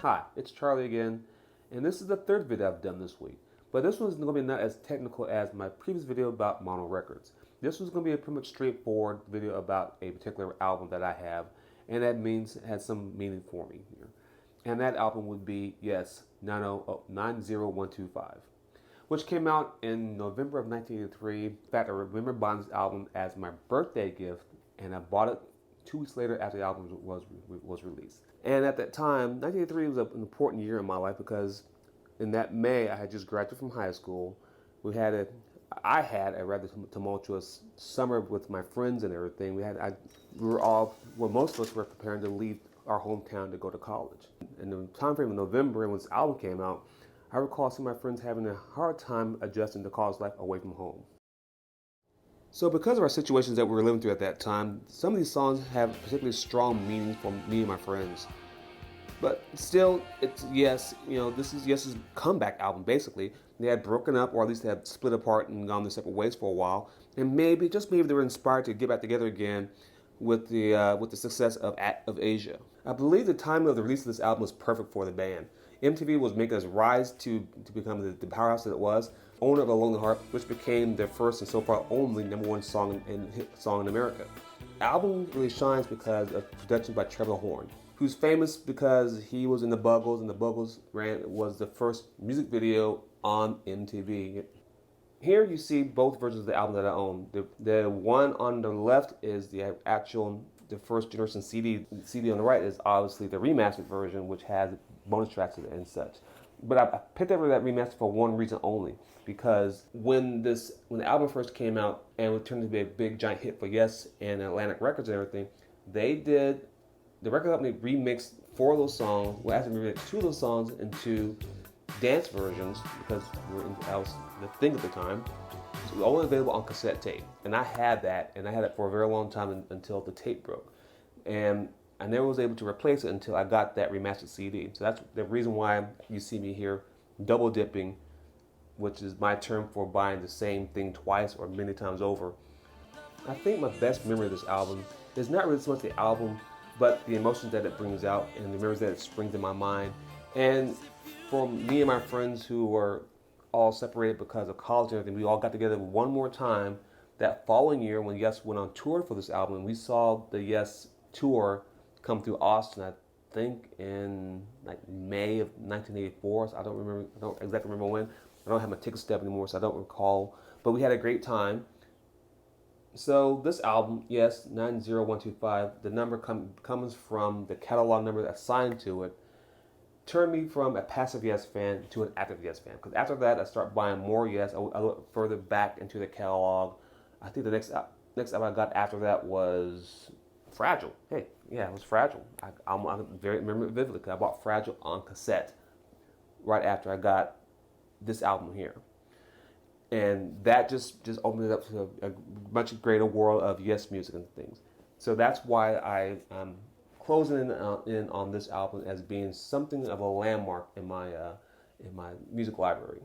Hi, it's Charlie again, and this is the third video I've done this week. But this one's going to be not as technical as my previous video about mono records. This one's going to be a pretty much straightforward video about a particular album that I have, and that means it has some meaning for me here. And that album would be, yes, 90125, which came out in November of 1983. In fact, I remember buying this album as my birthday gift, and I bought it 2 weeks later after the album was released. And at that time, 1983 was an important year in my life because in that May I had just graduated from high school. I had a rather tumultuous summer with my friends and everything. Most of us were preparing to leave our hometown to go to college. In the time frame of November, when this album came out, I recall some of my friends having a hard time adjusting to college life away from home. So because of our situations that we were living through at that time, some of these songs have particularly strong meaning for me and my friends. But still, this is Yes's comeback album, basically. They had broken up, or at least they had split apart and gone their separate ways for a while. And maybe, just maybe, they were inspired to get back together again with the success of Asia. I believe the timing of the release of this album was perfect for the band. MTV was making us rise to become the powerhouse that it was, owner of A Lonely Heart, which became their first and so far only #1 song in America. The album really shines because of production by Trevor Horn, who's famous because he was in the Buggles, and the Buggles was the first music video on MTV. Here you see both versions of the album that I own. The one on the left is the first generation CD. The CD on the right is obviously the remastered version, which has bonus tracks and such. But I picked up that remaster for one reason only, because when the album first came out and it turned to be a big giant hit for Yes and Atlantic Records and everything, the record company remixed 4 of those songs, remixed 2 of those songs into dance versions, because that was the thing at the time. So it was only available on cassette tape, and I had that for a very long time until the tape broke, and I never was able to replace it until I got that remastered CD. So that's the reason why you see me here double dipping, which is my term for buying the same thing twice or many times over. I think my best memory of this album is not really so much the album, but the emotions that it brings out and the memories that it springs in my mind. And for me and my friends who were all separated because of college and everything, we all got together one more time that following year when Yes went on tour for this album. We saw the Yes tour come through Austin, I think in like May of 1984. So I don't exactly remember when. I don't have my ticket stub anymore, so I don't recall. But we had a great time. So this album, Yes, 90125, the number comes from the catalog number assigned to it, turned me from a passive Yes fan to an active Yes fan. Because after that, I started buying more Yes. I looked further back into the catalog. I think the next album I got after that was Fragile. Hey, yeah, it was Fragile. I remember it vividly because I bought Fragile on cassette right after I got this album here. And that just opened it up to a much greater world of Yes music and things. So that's why I'm closing in on this album as being something of a landmark in my music library.